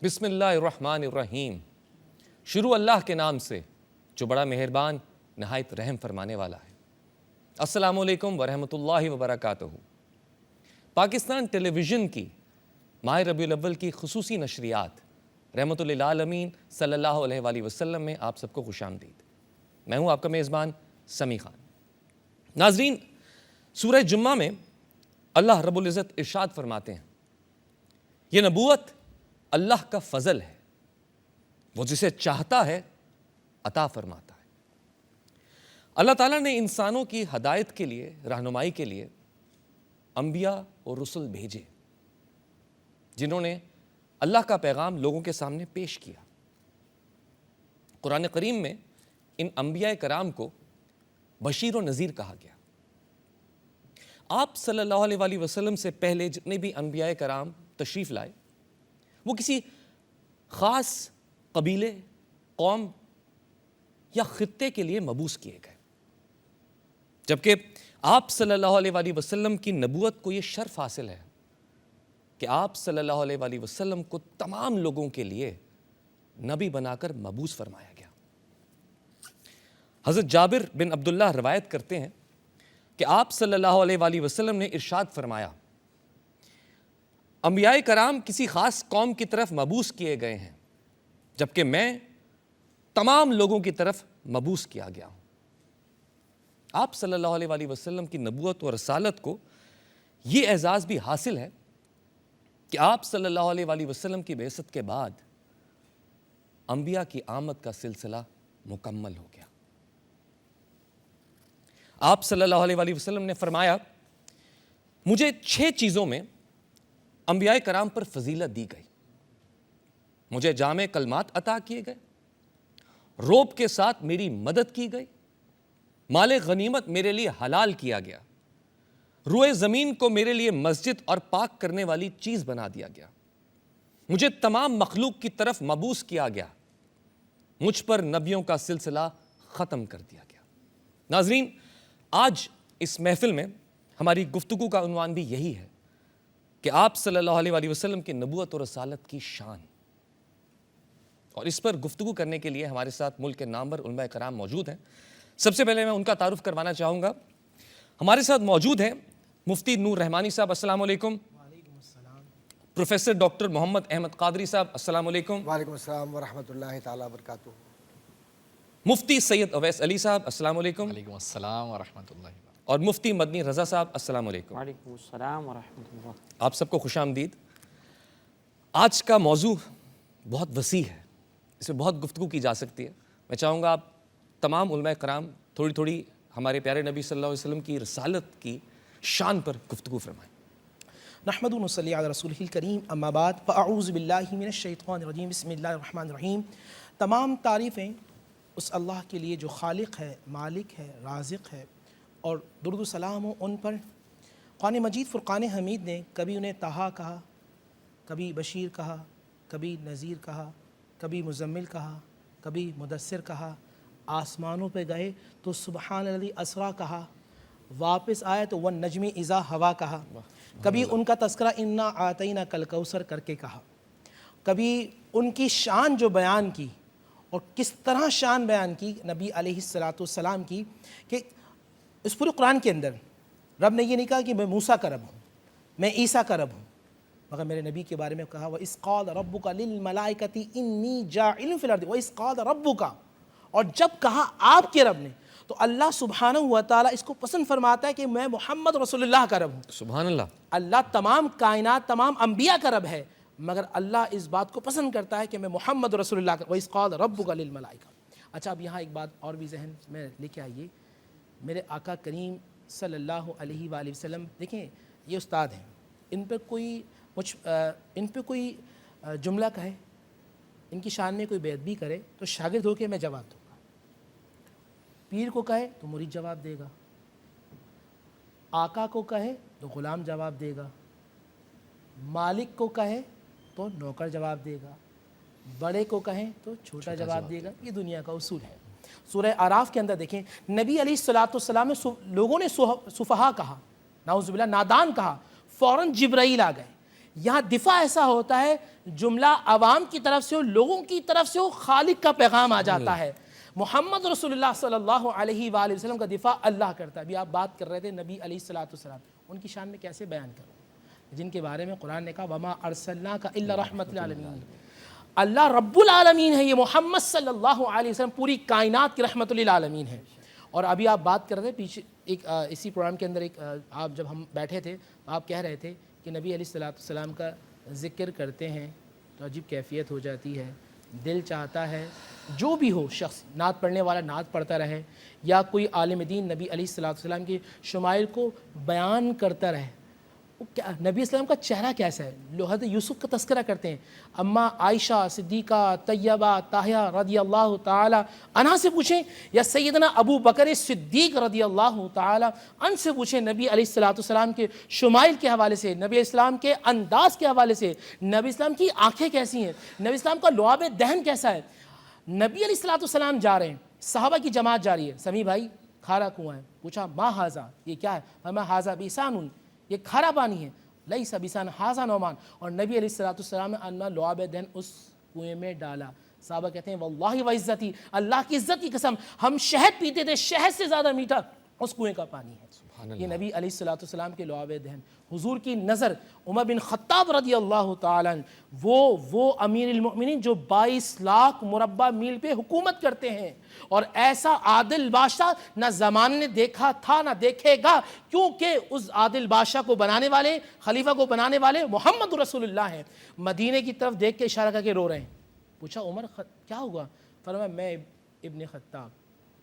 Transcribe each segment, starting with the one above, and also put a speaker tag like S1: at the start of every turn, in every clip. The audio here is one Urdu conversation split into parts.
S1: بسم اللہ الرحمن الرحیم۔ شروع اللہ کے نام سے جو بڑا مہربان نہایت رحم فرمانے والا ہے۔ السلام علیکم ورحمۃ اللہ وبرکاتہ۔ پاکستان ٹیلی ویژن کی ماہ ربیع الاول کی خصوصی نشریات رحمۃ للعالمین صلی اللہ علیہ وآلہ وسلم میں آپ سب کو خوش آمدید۔ میں ہوں آپ کا میزبان سمیع خان۔ ناظرین، سورہ جمعہ میں اللہ رب العزت ارشاد فرماتے ہیں، یہ نبوت اللہ کا فضل ہے، وہ جسے چاہتا ہے عطا فرماتا ہے۔ اللہ تعالیٰ نے انسانوں کی ہدایت کے لیے، رہنمائی کے لیے انبیاء اور رسل بھیجے، جنہوں نے اللہ کا پیغام لوگوں کے سامنے پیش کیا۔ قرآن کریم میں ان انبیاء کرام کو بشیر و نذیر کہا گیا۔ آپ صلی اللہ علیہ وآلہ وسلم سے پہلے جتنے بھی انبیاء کرام تشریف لائے، وہ کسی خاص قبیلے، قوم یا خطے کے لیے مبعوث کیے گئے، جبکہ آپ صلی اللہ علیہ وآلہ وسلم کی نبوت کو یہ شرف حاصل ہے کہ آپ صلی اللہ علیہ وآلہ وسلم کو تمام لوگوں کے لیے نبی بنا کر مبعوث فرمایا گیا۔ حضرت جابر بن عبداللہ روایت کرتے ہیں کہ آپ صلی اللہ علیہ وآلہ وسلم نے ارشاد فرمایا، انبیاء کرام کسی خاص قوم کی طرف مبعوث کیے گئے ہیں، جبکہ میں تمام لوگوں کی طرف مبعوث کیا گیا ہوں۔ آپ صلی اللہ علیہ وآلہ وسلم کی نبوت اور رسالت کو یہ اعزاز بھی حاصل ہے کہ آپ صلی اللہ علیہ وآلہ وسلم کی بعثت کے بعد انبیاء کی آمد کا سلسلہ مکمل ہو گیا۔ آپ صلی اللہ علیہ وآلہ وسلم نے فرمایا، مجھے 6 چیزوں میں انبیاء کرام پر فضیلت دی گئی۔ مجھے جامع کلمات عطا کیے گئے، روب کے ساتھ میری مدد کی گئی، مال غنیمت میرے لیے حلال کیا گیا، روئے زمین کو میرے لیے مسجد اور پاک کرنے والی چیز بنا دیا گیا، مجھے تمام مخلوق کی طرف مبعوث کیا گیا، مجھ پر نبیوں کا سلسلہ ختم کر دیا گیا۔ ناظرین، آج اس محفل میں ہماری گفتگو کا عنوان بھی یہی ہے کہ آپ صلی اللہ علیہ وآلہ وسلم کی نبوت اور رسالت کی شان، اور اس پر گفتگو کرنے کے لیے ہمارے ساتھ ملک کے نامور علماء کرام موجود ہیں۔ سب سے پہلے میں ان کا تعارف کروانا چاہوں گا۔ ہمارے ساتھ موجود ہیں مفتی نور رحمانی صاحب، السلام علیکم۔
S2: وعلیکم السلام۔
S1: پروفیسر ڈاکٹر محمد احمد قادری صاحب، السلام علیکم۔
S2: وعلیکم السلام ورحمۃ اللہ تعالیٰ وبرکاتہ۔
S1: مفتی سید اویس علی صاحب، السلام علیکم۔
S3: وعلیکم السلام ورحمۃ اللہ۔
S1: اور مفتی مدنی رضا صاحب، السلام علیکم۔
S4: وعلیکم السلام ورحمۃ اللہ۔
S1: آپ سب کو خوش آمدید۔ آج کا موضوع بہت وسیع ہے، اس میں بہت گفتگو کی جا سکتی ہے۔ میں چاہوں گا آپ تمام علماء کرام تھوڑی تھوڑی ہمارے پیارے نبی صلی اللہ علیہ وسلم کی رسالت کی شان پر گفتگو فرمائیں۔
S2: نحمد و نصلی علی رسولہ الکریم، اما بعد، فاعوذ باللہ من الشیطان الرجیم، بسم اللہ الرحمن الرحیم۔ تمام تعریفیں اس اللہ کے لیے جو خالق ہے، مالک ہے، رازق ہے، اور درود و سلام ہو ان پر۔ قرآن مجید فرقان حمید نے کبھی انہیں طٰہٰ کہا، کبھی بشیر کہا، کبھی نذیر کہا، کبھی مزمل کہا، کبھی مدثر کہا۔ آسمانوں پہ گئے تو سبحان الذی اسریٰ کہا، واپس آئے تو والنجم اذا ہوا کہا۔ کبھی ان کا تذکرہ انا اعطیناک الکوثر کر کے کہا۔ کبھی ان کی شان جو بیان کی، اور کس طرح شان بیان کی نبی علیہ السلام کی، کہ اس پورے قرآن کے اندر رب نے یہ نہیں کہا کہ میں موسیٰ کا رب ہوں، میں عیسیٰ کا رب ہوں، مگر میرے نبی کے بارے میں کہا وَإِذْ قَالَ رَبُّكَ لِلْمَلَائِكَةِ إِنِّي جَاعِلٌ فِي الْأَرْضِ وَإِذْ قَالَ رَبُّكَ، اور جب کہا آپ کے رب نے، تو اللہ سبحانہ و تعالیٰ اس کو پسند فرماتا ہے کہ میں محمد رسول اللہ کا رب ہوں۔
S1: سبحان اللہ۔
S2: اللہ تمام کائنات، تمام انبیاء کا رب ہے، مگر اللہ اس بات کو پسند کرتا ہے کہ میں محمد رسول اللہ کا۔ وَإِذْ قَالَ رَبُّكَ لِلْمَلَائِكَةِ۔ اچھا، اب یہاں ایک بات اور بھی ذہن میں لے کے آئیے۔ میرے آقا کریم صلی اللہ علیہ وآلہ وسلم، دیکھیں یہ استاد ہیں، ان پہ کوئی جملہ کہے، ان کی شان میں کوئی بیعت بھی کرے تو شاگرد ہو کے میں جواب دوں گا، پیر کو کہے تو مرید جواب دے گا، آقا کو کہے تو غلام جواب دے گا، مالک کو کہے تو نوکر جواب دے گا، بڑے کو کہیں تو چھوٹا جواب دے گا۔ یہ دنیا کا اصول ہے۔ سورہ اعراف کے اندر دیکھیں، نبی علیہ السلام نے لوگوں نے سفہا کہا، نعوذ باللہ نادان کہا، فوراً جبرائیل آ گئے یہاں دفاع ایسا ہوتا ہے جملہ عوام کی طرف سے ہو، لوگوں کی طرف سے ہو، خالق کا پیغام آ جاتا ہے۔ محمد رسول اللہ صلی اللہ علیہ وآلہ وسلم کا دفاع اللہ کرتا ہے۔ ابھی آپ بات کر رہے تھے نبی علیہ الصلوۃ والسلام، ان کی شان میں کیسے بیان کروں، جن کے بارے میں قرآن نے کہا وما ارسلناک الا رحمۃ للعالمین۔ اللہ رب العالمین ہے، یہ محمد صلی اللہ علیہ وسلم پوری کائنات کی رحمت للعالمین ہے۔ اور ابھی آپ بات کر رہے تھے پیچھے ایک اسی پروگرام کے اندر ایک آپ جب ہم بیٹھے تھے تو آپ کہہ رہے تھے کہ نبی علیہ الصلوۃ والسلام کا ذکر کرتے ہیں تو عجیب کیفیت ہو جاتی ہے، دل چاہتا ہے جو بھی ہو شخص، نعت پڑھنے والا نعت پڑھتا رہے یا کوئی عالم دین نبی علیہ الصلوۃ والسلام کی شمائل کو بیان کرتا رہے۔ نبی اسلام کا چہرہ کیسا ہے؟ حضرت یوسف کا تذکرہ کرتے ہیں، اماں عائشہ صدیقہ طیبہ طاہرہ رضی اللہ تعالی عنہا سے پوچھیں یا سیدنا ابو بکر صدیق رضی اللہ تعالی عنہ سے پوچھیں، نبی علیہ الصلوۃ والسلام کے شمائل کے حوالے سے، نبی اسلام کے انداز کے حوالے سے، نبی اسلام کی آنکھیں کیسی ہیں، نبی اسلام کا لعاب دہن کیسا ہے۔ نبی علیہ الصلوۃ والسلام جا رہے ہیں، صحابہ کی جماعت جا رہی ہے، سمیع بھائی کھارا کنواں ہے، پوچھا ما ھذا، یہ کیا ہے؟ فرمایا ھذا بیسان، یہ کھارا پانی ہے، لیس بیسان ھذا نعمان، اور نبی علیہ الصلوۃ والسلام نے اپنا لعاب دہن اس کنویں میں ڈالا۔ صحابہ کہتے ہیں واللہ وعزتی، اللہ کی عزت کی قسم، ہم شہد پیتے تھے، شہد سے زیادہ میٹھا اس کنویں کا پانی ہے۔ یہ نبی علیہ الصلوۃ والسلام کے لعاب دہن۔ حضور کی نظر عمر بن خطاب رضی اللہ تعالیٰ عنہ، وہ امیر المؤمنین جو 22 لاکھ مربع میل پہ حکومت کرتے ہیں، اور ایسا عادل بادشاہ نہ زمانے نے دیکھا تھا نہ دیکھے گا، کیونکہ اس عادل بادشاہ کو بنانے والے، خلیفہ کو بنانے والے محمد رسول اللہ ہیں۔ مدینے کی طرف دیکھ کے اشارہ کر کے رو رہے ہیں۔ پوچھا عمر کیا ہوا؟ فرمایا میں ابن خطاب،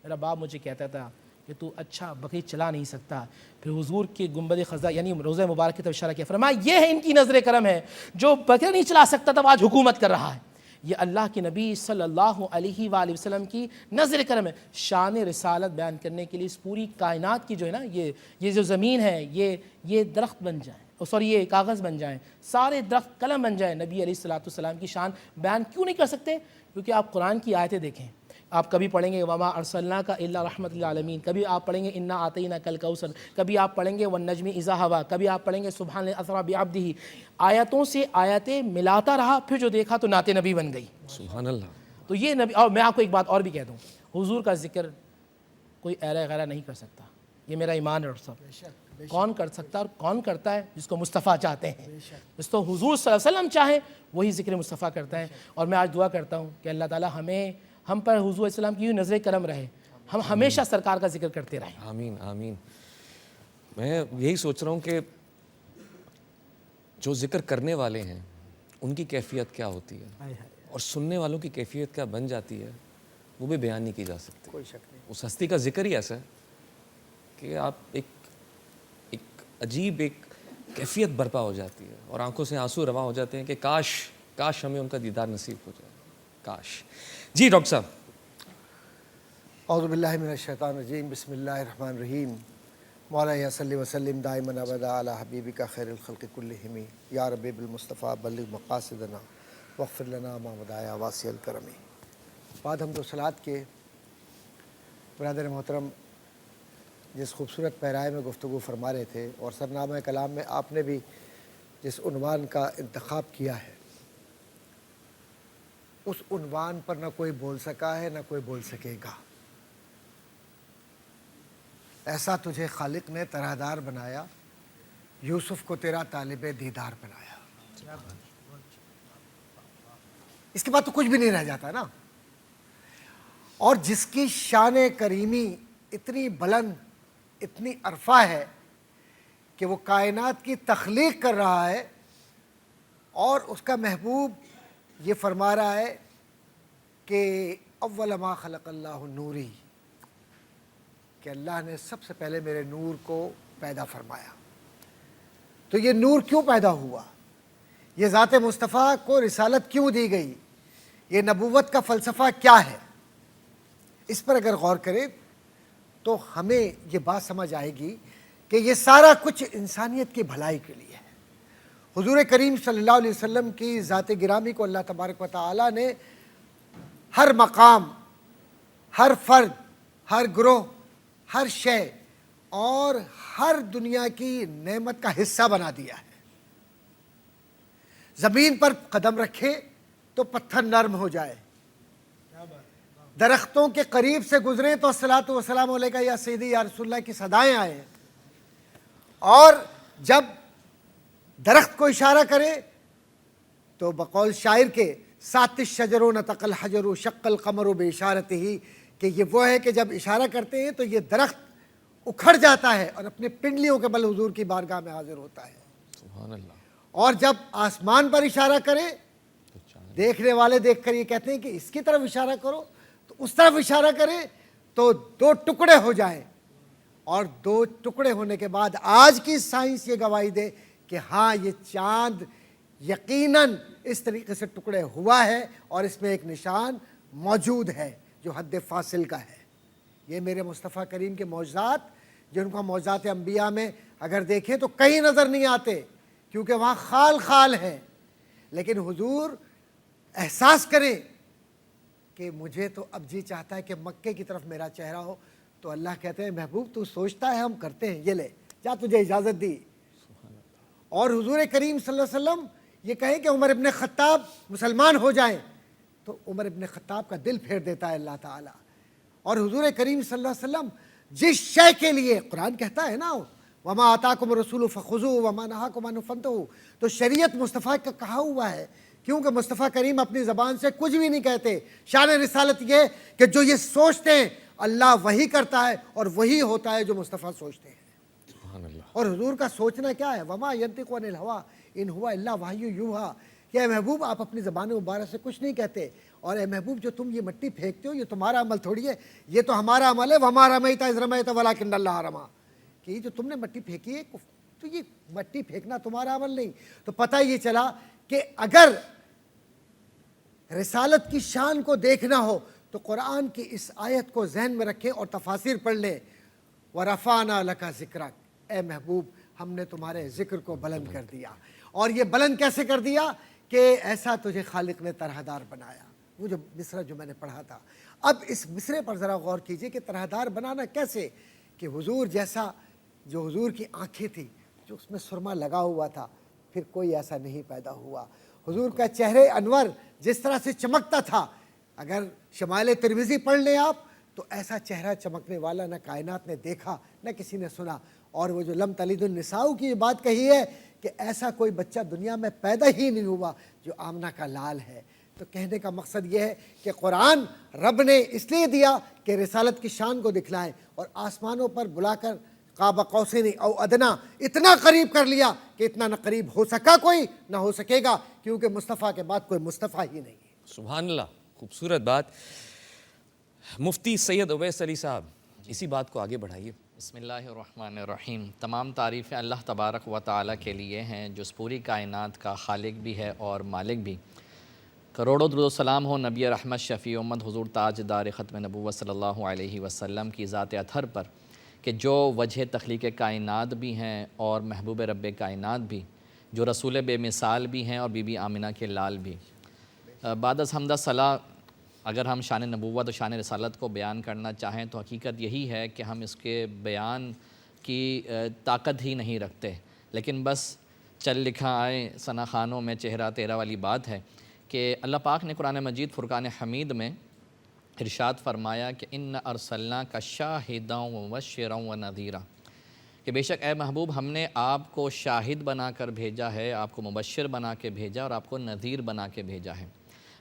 S2: میرا باپ مجھے کہتا تھا کہ تو اچھا بکری چلا نہیں سکتا۔ پھر حضور کے گنبد خضرا یعنی روضہ مبارک کی طرف اشارہ کیا، فرمایا یہ ہے ان کی نظر کرم ہے، جو بکری نہیں چلا سکتا تھا وہ آج حکومت کر رہا ہے۔ یہ اللہ کے نبی صلی اللہ علیہ وآلہ وسلم کی نظر کرم ہے۔ شان رسالت بیان کرنے کے لیے اس پوری کائنات کی جو ہے نا، یہ جو زمین ہے، یہ درخت بن جائیں، سوری یہ کاغذ بن جائیں، سارے درخت قلم بن جائیں، نبی علیہ الصلوۃ والسلام کی شان بیان کیوں نہیں کر سکتے؟ کیونکہ آپ قرآن کی آیتیں دیکھیں، آپ کبھی پڑھیں گے وما ارسلناک الا رحمۃ للعالمین، کبھی آپ پڑھیں گے انا اعطیناک الکوثر، کبھی آپ پڑھیں گے والنجم اذا ہوا، کبھی آپ پڑھیں گے سبحان الذی اسری بعبدہ۔ آیتوں سے آیتیں ملاتا رہا، پھر جو دیکھا تو نعت نبی بن گئی۔
S1: سبحان اللہ۔
S2: تو یہ نبی، اور میں آپ کو ایک بات اور بھی کہہ دوں، حضور کا ذکر کوئی ایرا غیرہ نہیں کر سکتا، یہ میرا ایمان ہے۔ صاحب کون کر سکتا اور کون کرتا ہے؟ جس کو مصطفیٰ چاہتے ہیں، جس کو حضور صلی اللہ علیہ وسلم چاہیں وہی ذکر مصطفیٰ کرتا ہے۔ اور میں آج دعا کرتا ہوں کہ اللہ تعالیٰ ہم پر حضور علیہ السلام کی نظر کرم رہے، ہم ہمیشہ سرکار کا ذکر کرتے رہیں۔
S1: آمین آمین۔ میں یہی سوچ رہا ہوں کہ جو ذکر کرنے والے ہیں ان کی کیفیت کیا ہوتی ہے اور سننے والوں کی کیفیت کیا بن جاتی ہے، وہ بھی بیان نہیں کی جا سکتی۔
S4: کوئی شک نہیں۔
S1: اس ہستی کا ذکر ہی ایسا ہے کہ آپ ایک عجیب ایک کیفیت برپا ہو جاتی ہے اور آنکھوں سے آنسو رواں ہو جاتے ہیں کہ کاش ہمیں ان کا دیدار نصیب ہو جائے، کاش۔ جی ڈاکٹر صاحب۔
S3: اعوذ باللہ من الشیطان الرجیم، بسم اللہ الرحمن الرحیم۔ مولا صلی وسلم دائما ابدا علی حبیبک خیر الخلق کلہم، یا رب بالمصطفیٰ بلغ مقاصدنا واغفر لنا ما مضى واسع الکرم۔ بعد حمد و صلوات کے برادر محترم، جس خوبصورت پیرائے میں گفتگو فرما رہے تھے اور سرنامہ کلام میں آپ نے بھی جس عنوان کا انتخاب کیا ہے، اس عنوان پر نہ کوئی بول سکا ہے نہ کوئی بول سکے گا۔ ایسا تجھے خالق نے طرح دار بنایا، یوسف کو تیرا طالب دیدار بنایا۔ اس کے بعد تو کچھ بھی نہیں رہ جاتا نا۔ اور جس کی شان کریمی اتنی بلند، اتنی عرفہ ہے کہ وہ کائنات کی تخلیق کر رہا ہے، اور اس کا محبوب یہ فرما رہا ہے کہ اول ما خلق اللہ نوری، کہ اللہ نے سب سے پہلے میرے نور کو پیدا فرمایا۔ تو یہ نور کیوں پیدا ہوا؟ یہ ذات مصطفیٰ کو رسالت کیوں دی گئی؟ یہ نبوت کا فلسفہ کیا ہے؟ اس پر اگر غور کریں تو ہمیں یہ بات سمجھ آئے گی کہ یہ سارا کچھ انسانیت کی بھلائی کے لیے ہے۔ حضور کریم صلی اللہ علیہ وسلم کی ذات گرامی کو اللہ تبارک و تعالیٰ نے ہر مقام، ہر فرد، ہر گروہ، ہر شے اور ہر دنیا کی نعمت کا حصہ بنا دیا ہے۔ زمین پر قدم رکھے تو پتھر نرم ہو جائے، درختوں کے قریب سے گزریں تو الصلاۃ والسلام علیکہ یا سیدی یا رسول اللہ کی صدائیں آئیں، اور جب درخت کو اشارہ کرے تو بقول شاعر کے سات الشجر نطق الحجر شق القمر باشارتہ، کہ یہ وہ ہے کہ جب اشارہ کرتے ہیں تو یہ درخت اکھڑ جاتا ہے اور اپنے پنڈلیوں کے بل حضور کی بارگاہ میں حاضر ہوتا ہے۔
S1: سبحان اللہ۔
S3: اور جب آسمان پر اشارہ کرے، دیکھنے والے دیکھ کر یہ کہتے ہیں کہ اس کی طرف اشارہ کرو، تو اس طرف اشارہ کرے تو دو ٹکڑے ہو جائیں، اور دو ٹکڑے ہونے کے بعد آج کی سائنس یہ گواہی دے کہ ہاں یہ چاند یقیناً اس طریقے سے ٹکڑے ہوا ہے اور اس میں ایک نشان موجود ہے جو حد فاصل کا ہے۔ یہ میرے مصطفیٰ کریم کے معجزات، جن کو معجزات انبیاء میں اگر دیکھیں تو کہیں نظر نہیں آتے، کیونکہ وہاں خال خال ہے، لیکن حضور احساس کریں کہ مجھے تو اب جی چاہتا ہے کہ مکے کی طرف میرا چہرہ ہو، تو اللہ کہتے ہیں محبوب تو سوچتا ہے ہم کرتے ہیں، یہ لے جا، تجھے اجازت دی۔ اور حضور کریم صلی اللہ علیہ وسلم یہ کہیں کہ عمر ابن خطاب مسلمان ہو جائیں، تو عمر ابن خطاب کا دل پھیر دیتا ہے اللہ تعالیٰ۔ اور حضور کریم صلی اللہ علیہ وسلم جس شے کے لیے، قرآن کہتا ہے نا وما آتاکم الرسول فخذوہ وما نہاکم عنہ فانتہوا، تو شریعت مصطفیٰ کا کہا ہوا ہے، کیونکہ مصطفیٰ کریم اپنی زبان سے کچھ بھی نہیں کہتے۔ شان رسالت یہ کہ جو یہ سوچتے ہیں اللہ وہی کرتا ہے اور وہی ہوتا ہے جو مصطفیٰ سوچتے ہیں۔
S1: سبحان اللہ۔
S3: اور حضور کا سوچنا کیا ہے؟ وما ینطق عن الہویٰ ان ہوا الا وحی یوحیٰ، کہ اے محبوب آپ اپنی زبان مبارک سے کچھ نہیں کہتے، اور اے محبوب جو تم یہ مٹی پھینکتے ہو یہ تمہارا عمل تھوڑی ہے، یہ تو ہمارا عمل ہے۔ وما رمیت اذ رمیت ولکن اللہ رمی، کہ یہ جو تم نے مٹی پھینکی ہے تو یہ مٹی پھینکنا تمہارا عمل نہیں۔ تو پتہ یہ چلا کہ اگر رسالت کی شان کو دیکھنا ہو تو قرآن کی اس آیت کو ذہن میں رکھیں اور تفاسیر پڑھ لیں۔ وَرَفَعْنَا لَكَ ذِكْرَكَ، اے محبوب ہم نے تمہارے ذکر کو بلند کر دیا۔ اور یہ بلند کیسے کر دیا؟ کہ ایسا تجھے خالق نے طرحدار بنایا۔ وہ جو مصرع جو میں نے پڑھا تھا، اب اس مصرع پر ذرا غور کیجئے کہ طرحدار بنانا کیسے؟ کہ حضور جیسا، جو حضور کی آنکھیں تھیں جو اس میں سرما لگا ہوا تھا، پھر کوئی ایسا نہیں پیدا ہوا۔ حضور کا چہرے انور جس طرح سے چمکتا تھا، اگر شمائل ترمذی پڑھ لیں آپ تو ایسا چہرہ چمکنے والا نہ کائنات نے دیکھا نہ کسی نے سنا۔ اور وہ جو لم تلد النساء کی یہ بات کہی ہے کہ ایسا کوئی بچہ دنیا میں پیدا ہی نہیں ہوا جو آمنہ کا لال ہے۔ تو کہنے کا مقصد یہ ہے کہ قرآن رب نے اس لیے دیا کہ رسالت کی شان کو دکھلائے، اور آسمانوں پر بلا کر قاب قوسین او ادنا اتنا قریب کر لیا کہ اتنا نہ قریب ہو سکا کوئی نہ ہو سکے گا، کیونکہ مصطفیٰ کے بعد کوئی مصطفیٰ ہی نہیں ہے۔
S1: سبحان اللہ، خوبصورت بات۔ مفتی سید اویس علی صاحب اسی بات کو آگے بڑھائیے۔
S4: بسم اللہ الرحمن الرحیم۔ تمام تعریفیں اللہ تبارک و تعالیٰ کے لیے ہیں جو اس پوری کائنات کا خالق بھی ہے اور مالک بھی۔ کروڑوں درود و سلام ہو نبی رحمت شفیع امت حضور تاجدار ختم نبوت صلی اللہ علیہ وسلم کی ذات اطہر پر، کہ جو وجہ تخلیق کائنات بھی ہیں اور محبوب رب کائنات بھی، جو رسول بے مثال بھی ہیں اور بی بی آمنہ کے لال بھی۔ بعد از حمد صلاح اگر ہم شان نبوت و شان رسالت کو بیان کرنا چاہیں تو حقیقت یہی ہے کہ ہم اس کے بیان کی طاقت ہی نہیں رکھتے، لیکن بس چل لکھا آئے ثنا خانوں میں چہرہ تیرا والی بات ہے کہ اللہ پاک نے قرآن مجید فرقان حمید میں ارشاد فرمایا کہ ان ارسلناک شاہدا ومبشرا ونذیرا، کہ بے شک اے محبوب ہم نے آپ کو شاہد بنا کر بھیجا ہے، آپ کو مبشر بنا کے بھیجا اور آپ کو نذیر بنا کے بھیجا ہے۔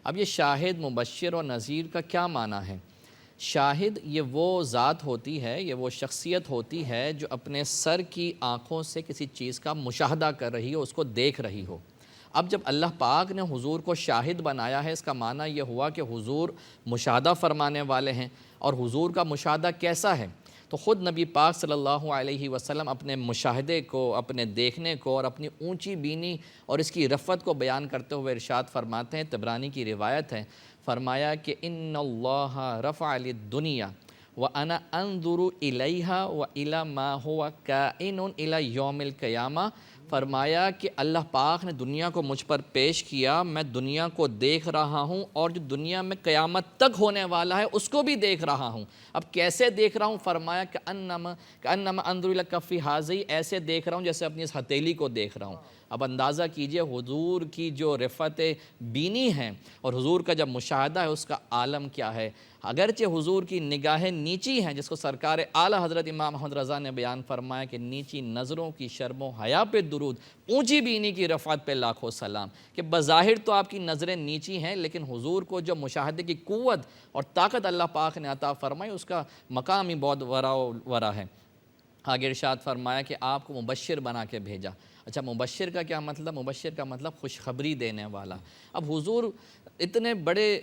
S4: اب یہ شاہد، مبشر اور نذیر کا کیا معنی ہے؟ شاہد یہ وہ ذات ہوتی ہے، یہ وہ شخصیت ہوتی ہے جو اپنے سر کی آنکھوں سے کسی چیز کا مشاہدہ کر رہی ہو، اس کو دیکھ رہی ہو۔ اب جب اللہ پاک نے حضور کو شاہد بنایا ہے، اس کا معنی یہ ہوا کہ حضور مشاہدہ فرمانے والے ہیں، اور حضور کا مشاہدہ کیسا ہے؟ تو خود نبی پاک صلی اللہ علیہ وسلم اپنے مشاہدے کو، اپنے دیکھنے کو اور اپنی اونچی بینی اور اس کی رفعت کو بیان کرتے ہوئے ارشاد فرماتے ہیں، طبرانی کی روایت ہے، فرمایا کہ ان اللہ رفع للدنیا وَأَنَا أَنظُرُ إِلَيْهَا وَإِلَى مَا هُوَ كَائِنٌ إِلَى يَوْمِ الْقِيَامَةِ، فرمایا کہ اللہ پاک نے دنیا کو مجھ پر پیش کیا، میں دنیا کو دیکھ رہا ہوں اور جو دنیا میں قیامت تک ہونے والا ہے اس کو بھی دیکھ رہا ہوں۔ اب کیسے دیکھ رہا ہوں؟ فرمایا کہ انما انظر الی کفی ھذی، ایسے دیکھ رہا ہوں جیسے اپنی اس ہتھیلی کو دیکھ رہا ہوں۔ اب اندازہ کیجئے حضور کی جو رفعت بینی ہے اور حضور کا جب مشاہدہ ہے اس کا عالم کیا ہے۔ اگرچہ حضور کی نگاہیں نیچی ہیں، جس کو سرکار اعلیٰ حضرت امام احمد رضا نے بیان فرمایا کہ نیچی نظروں کی شرم و حیا پہ درود، اونچی بینی کی رفعت پہ لاکھوں سلام، کہ بظاہر تو آپ کی نظریں نیچی ہیں لیکن حضور کو جو مشاہدے کی قوت اور طاقت اللہ پاک نے عطا فرمائی اس کا مقام ہی بہت ورا ہے۔ آگے ارشاد فرمایا کہ آپ کو مبشر بنا کے بھیجا۔ اچھا، مبشر کا کیا مطلب؟ مبشر کا مطلب خوشخبری دینے والا۔ اب حضور اتنے بڑے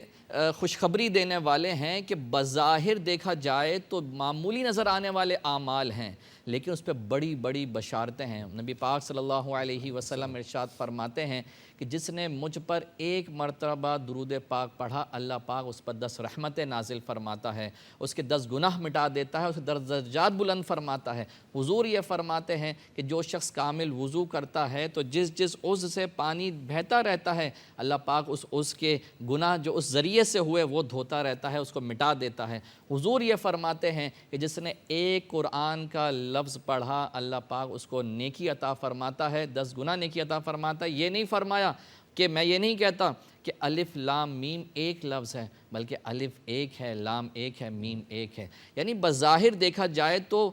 S4: خوشخبری دینے والے ہیں کہ بظاہر دیکھا جائے تو معمولی نظر آنے والے اعمال ہیں لیکن اس پہ بڑی بڑی بشارتیں ہیں۔ نبی پاک صلی اللہ علیہ وسلم ارشاد فرماتے ہیں کہ جس نے مجھ پر ایک مرتبہ درود پاک پڑھا، اللہ پاک اس پر 10 رحمتیں نازل فرماتا ہے، اس کے 10 گناہ مٹا دیتا ہے، اس کے درجات بلند فرماتا ہے۔ حضور یہ فرماتے ہیں کہ جو شخص کامل وضو کرتا ہے تو جس عضو سے پانی بہتا رہتا ہے، اللہ پاک اس عضو کے گناہ جو اس ذریعے سے ہوئے وہ دھوتا رہتا ہے، اس کو مٹا دیتا ہے۔ حضور یہ فرماتے ہیں کہ جس نے ایک قرآن کا لفظ پڑھا، اللہ پاک اس کو نیکی عطا فرماتا ہے، 10 گنا نیکی عطا فرماتا ہے۔ یہ نہیں فرمایا کہ میں یہ نہیں کہتا کہ الف لام میم ایک لفظ ہے، بلکہ الف ایک ہے، لام ایک ہے، میم ایک ہے۔ یعنی بظاہر دیکھا جائے تو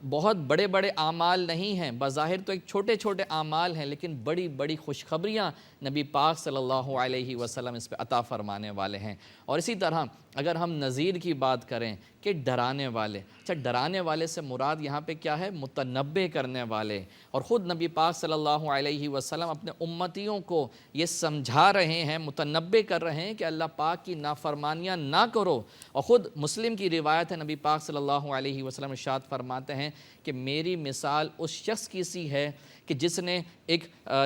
S4: بہت بڑے بڑے اعمال نہیں ہیں، بظاہر تو ایک چھوٹے چھوٹے اعمال ہیں لیکن بڑی بڑی خوشخبریاں نبی پاک صلی اللہ علیہ وسلم اس پہ عطا فرمانے والے ہیں۔ اور اسی طرح اگر ہم نذیر کی بات کریں کہ ڈرانے والے، اچھا ڈرانے والے سے مراد یہاں پہ کیا ہے؟ متنبع کرنے والے۔ اور خود نبی پاک صلی اللہ علیہ وسلم اپنے امتیوں کو یہ سمجھا رہے ہیں، متنبع کر رہے ہیں کہ اللہ پاک کی نافرمانیاں نہ کرو۔ اور خود مسلم کی روایت ہے، نبی پاک صلی اللہ علیہ وسلم ارشاد فرماتے ہیں کہ میری مثال اس شخص کی سی ہے کہ جس نے ایک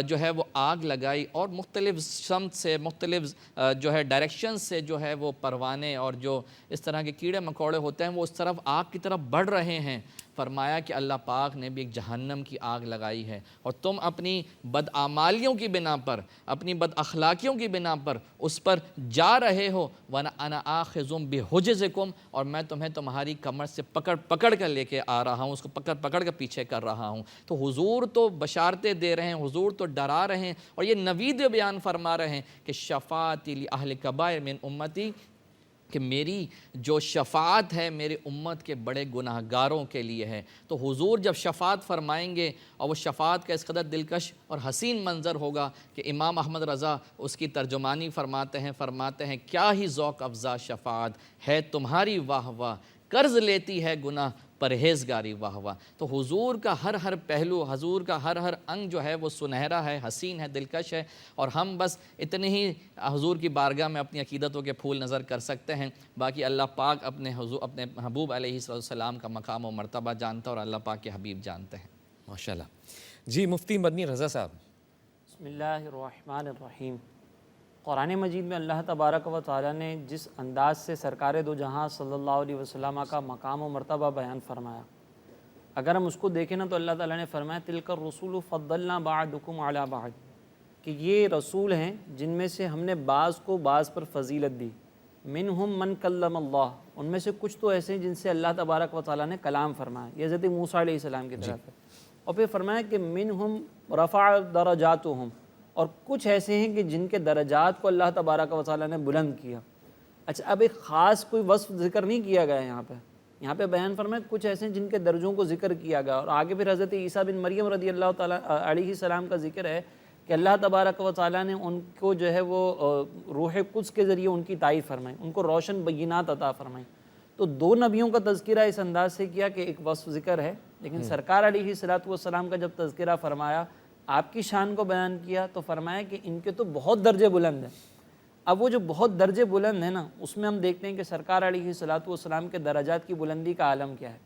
S4: جو ہے وہ آگ لگائی اور مختلف سمت سے، مختلف جو ہے ڈائریکشن سے جو ہے وہ پروانے اور جو اس طرح کے کیڑے مکوڑے ہوتے ہیں وہ اس طرف آگ کی طرف بڑھ رہے ہیں۔ فرمایا کہ اللہ پاک نے بھی ایک جہنم کی آگ لگائی ہے اور تم اپنی بدعمالیوں کی بنا پر، اپنی بد اخلاقیوں کی بنا پر اس پر جا رہے ہو۔ وَأَنَا آخِذٌ بِحُجْزِكُمْ، اور میں تمہیں تمہاری کمر سے پکڑ کر لے کے آ رہا ہوں، اس کو پکڑ کے پیچھے کر رہا ہوں۔ تو حضور تو بشارتیں دے رہے ہیں، حضور تو ڈرا رہے ہیں اور یہ نوید بیان فرما رہے ہیں کہ شفاعتی لأہل کبائر من امتی، کہ میری جو شفاعت ہے میری امت کے بڑے گناہ گاروں کے لیے ہے۔ تو حضور جب شفاعت فرمائیں گے اور وہ شفاعت کا اس قدر دلکش اور حسین منظر ہوگا کہ امام احمد رضا اس کی ترجمانی فرماتے ہیں کیا ہی ذوق افزا شفاعت ہے تمہاری واہ واہ، قرض لیتی ہے گناہ پرہیزگاری واہ واہ۔ تو حضور کا ہر پہلو، حضور کا ہر انگ جو ہے وہ سنہرا ہے، حسین ہے، دلکش ہے، اور ہم بس اتنے ہی حضور کی بارگاہ میں اپنی عقیدتوں کے پھول نظر کر سکتے ہیں۔ باقی اللہ پاک اپنے محبوب علیہ السلام کا مقام و مرتبہ جانتا اور اللہ پاک کے حبیب جانتے ہیں۔
S1: ماشاءاللہ۔ جی مفتی مدنی رضا صاحب۔
S5: بسم اللہ الرحمن الرحیم۔ قرآن مجید میں اللہ تبارک و تعالیٰ نے جس انداز سے سرکار دو جہاں صلی اللہ علیہ وسلم کا مقام و مرتبہ بیان فرمایا، اگر ہم اس کو دیکھیں نا تو اللہ تعالیٰ نے فرمایا تلک الرسول فضلنا بعضکم علی بعض، کہ یہ رسول ہیں جن میں سے ہم نے بعض کو بعض پر فضیلت دی۔ منہم من کلم اللہ، ان میں سے کچھ تو ایسے ہیں جن سے اللہ تبارک و تعالیٰ نے کلام فرمایا، یہ حضرت موسیٰ علیہ السلام کی طرف ہے۔ اور پھر فرمایا کہ منہم رفع درجاتہم، اور کچھ ایسے ہیں کہ جن کے درجات کو اللہ تبارک و تعالیٰ نے بلند کیا۔ اچھا، اب ایک خاص کوئی وصف ذکر نہیں کیا گیا یہاں پہ بیان فرمایا کچھ ایسے ہیں جن کے درجوں کو ذکر کیا گیا، اور آگے پھر حضرت عیسیٰ بن مریم رضی اللہ تعالیٰ علیہ السلام کا ذکر ہے کہ اللہ تبارک و تعالیٰ نے ان کو جو ہے وہ روح قدس کے ذریعے ان کی تعریف فرمائی، ان کو روشن بینات عطا فرمائی۔ تو دو نبیوں کا تذکرہ اس انداز سے کیا کہ ایک وصف ذکر ہے، لیکن سرکار علیہ السلام کا جب تذکرہ فرمایا، آپ کی شان کو بیان کیا، تو فرمایا کہ ان کے تو بہت درجے بلند ہیں۔ اب وہ جو بہت درجے بلند ہیں نا، اس میں ہم دیکھتے ہیں کہ سرکار علیہ السلام کے درجات کی بلندی کا عالم کیا ہے۔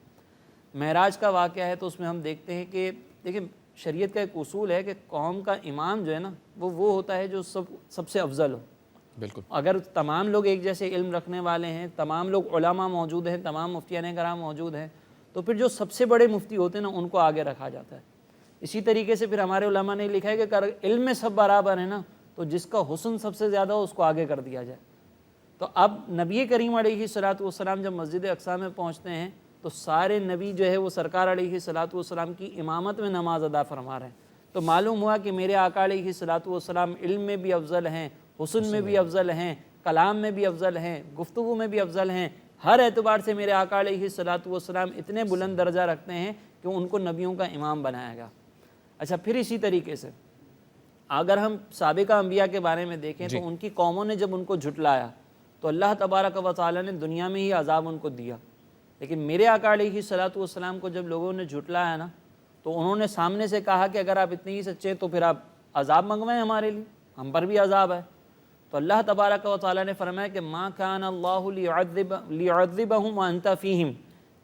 S5: معراج کا واقعہ ہے تو اس میں ہم دیکھتے ہیں کہ دیکھیں شریعت کا ایک اصول ہے کہ قوم کا امام جو ہے نا وہ ہوتا ہے جو سب سے افضل ہو۔
S1: بالکل.
S5: اگر تمام لوگ ایک جیسے علم رکھنے والے ہیں، تمام لوگ علماء موجود ہیں، تمام مفتیان کرام موجود ہیں، تو پھر جو سب سے بڑے مفتی ہوتے ہیں نا ان کو آگے رکھا جاتا ہے. اسی طریقے سے پھر ہمارے علماء نے لکھا ہے کہ اگر علم میں سب برابر ہیں نا تو جس کا حسن سب سے زیادہ ہو اس کو آگے کر دیا جائے. تو اب نبی کریم علیہ الصلوۃ والسلام جب مسجد اقصیٰ میں پہنچتے ہیں تو سارے نبی جو ہے وہ سرکار علیہ الصلوۃ والسلام کی امامت میں نماز ادا فرما رہے ہیں. تو معلوم ہوا کہ میرے آقا علیہ الصلوۃ والسلام علم میں بھی افضل ہیں، حسن میں بھی افضل ہیں، کلام میں بھی افضل ہیں، گفتگو میں بھی افضل ہیں. ہر اعتبار سے میرے آقا علیہ الصلوۃ والسلام اتنے بلند درجہ رکھتے ہیں کہ ان کو نبیوں کا امام بنایا گیا. اچھا، پھر اسی طریقے سے اگر ہم سابقہ انبیاء کے بارے میں دیکھیں تو ان کی قوموں نے جب ان کو جھٹلایا تو اللہ تبارک و تعالیٰ نے دنیا میں ہی عذاب ان کو دیا. لیکن میرے آقا علیہ الصلوۃ والسلام کو جب لوگوں نے جھٹلایا نا تو انہوں نے سامنے سے کہا کہ اگر آپ اتنے ہی سچے ہیں تو پھر آپ عذاب منگوائیں ہمارے لیے، ہم پر بھی عذاب ہے. تو اللہ تبارک و تعالیٰ نے فرمایا کہ ما کان اللہ لیعذبہم وانت فیہم،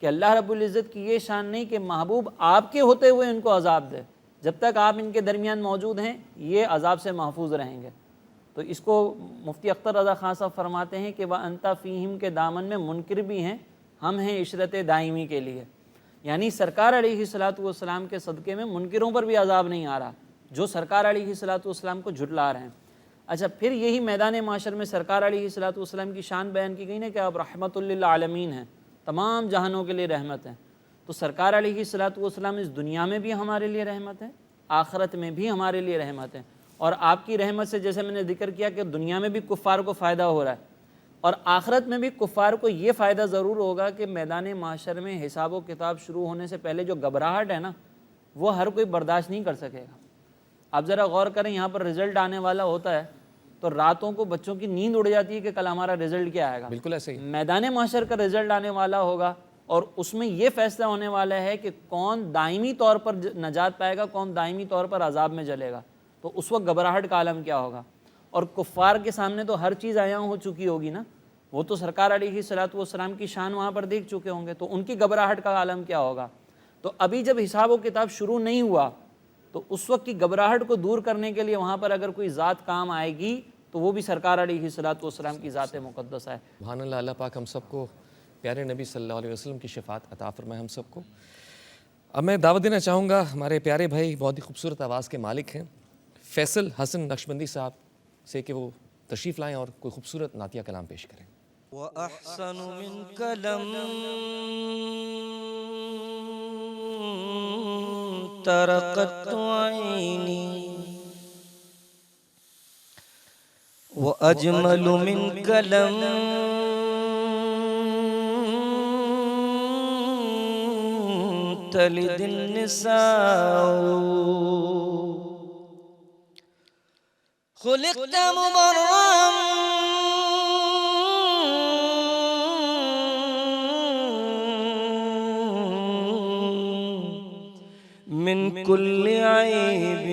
S5: کہ اللہ رب العزت کی یہ شان نہیں کہ محبوب آپ کے ہوتے ہوئے ان کو عذاب دے، جب تک آپ ان کے درمیان موجود ہیں یہ عذاب سے محفوظ رہیں گے. تو اس کو مفتی اختر رضا خان صاحب فرماتے ہیں کہ وَأَنْتَ فِيهِمْ کے دامن میں منکر بھی ہیں، ہم ہیں عشرت دائمی کے لیے. یعنی سرکار علیہ الصلوۃ والسلام کے صدقے میں منکروں پر بھی عذاب نہیں آ رہا جو سرکار علیہ الصلوۃ والسلام کو جھٹلا رہے ہیں. اچھا، پھر یہی میدان معاشر میں سرکار علیہ الصلوۃ والسلام کی شان بیان کی گئی نا کہ آپ رحمت للعالمین ہیں، تمام جہانوں کے لیے رحمت ہیں. تو سرکار علیہ الصلوۃ والسلام اس دنیا میں بھی ہمارے لیے رحمت ہے، آخرت میں بھی ہمارے لیے رحمت ہے. اور آپ کی رحمت سے جیسے میں نے ذکر کیا کہ دنیا میں بھی کفار کو فائدہ ہو رہا ہے اور آخرت میں بھی کفار کو یہ فائدہ ضرور ہوگا کہ میدان معاشر میں حساب و کتاب شروع ہونے سے پہلے جو گھبراہٹ ہے نا وہ ہر کوئی برداشت نہیں کر سکے گا. آپ ذرا غور کریں، یہاں پر رزلٹ آنے والا ہوتا ہے تو راتوں کو بچوں کی نیند اڑ جاتی ہے کہ کل ہمارا رزلٹ کیا آئے گا.
S1: بالکل ایسے ہی.
S5: میدان معاشر کا رزلٹ آنے والا ہوگا اور اس میں یہ فیصلہ ہونے والا ہے کہ کون دائمی طور پر نجات پائے گا، کون دائمی طور پر عذاب میں جلے گا. تو اس وقت گھبراہٹ کا عالم کیا ہوگا. اور کفار کے سامنے تو ہر چیز عیاں ہو چکی ہوگی نا، وہ تو سرکار علیہ الصلوۃ والسلام کی شان وہاں پر دیکھ چکے ہوں گے، تو ان کی گھبراہٹ کا عالم کیا ہوگا. تو ابھی جب حساب و کتاب شروع نہیں ہوا تو اس وقت کی گھبراہٹ کو دور کرنے کے لیے وہاں پر اگر کوئی ذات کام آئے گی تو وہ بھی سرکار علیہ الصلوۃ والسلام کی ذات مقدس ہے.
S1: سبحان اللہ. اللہ پاک ہم سب کو پیارے نبی صلی اللہ علیہ وسلم کی شفاعت عطا فرمائے ہم سب کو. اب میں دعوت دینا چاہوں گا ہمارے پیارے بھائی، بہت ہی خوبصورت آواز کے مالک ہیں، فیصل حسن نقشبندی صاحب سے کہ وہ تشریف لائیں اور کوئی خوبصورت نعتیہ کلام پیش کریں.
S6: وَأَحْسَنُ مِنْكَ لَمْ تَرَقَتْ عَيْنِي وَأَجْمَلُ مِنْكَ لَمْ تَلِدِ النِّسَاءُ خُلِقْتَ مُبَرَّأً من كل عيب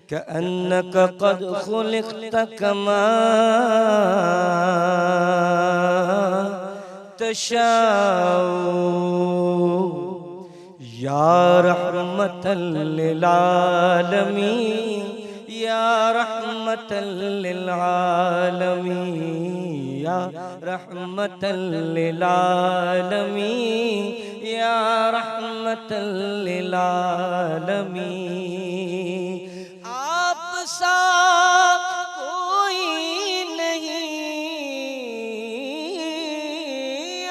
S6: كأنك قد خلقت كما تشاء يا رحمة للعالمين يا رحمة للعالمين يا رحمة للعالمين يا رحمة للعالمين. آپ سا کوئی نہیں،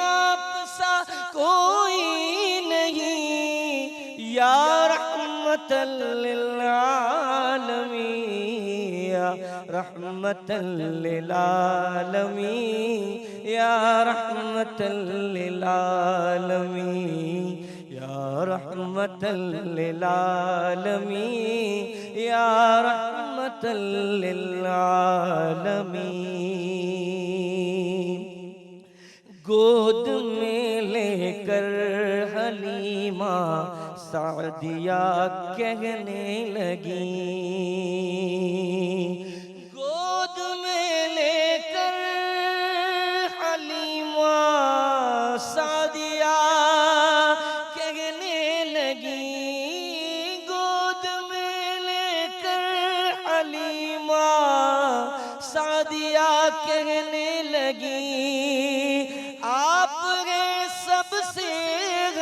S6: آپ سا کوئی نہیں، یا رحمت للعالمین یا رحمت للعالمین یا رحمت للعالمین یا رحمت للعالمین یا رحمت للعالمین. گود میں لے کر حلیمہ سعدیہ کہنے لگی، گود میں لے کر حلیمہ سعدیہ کہنے لگی، گود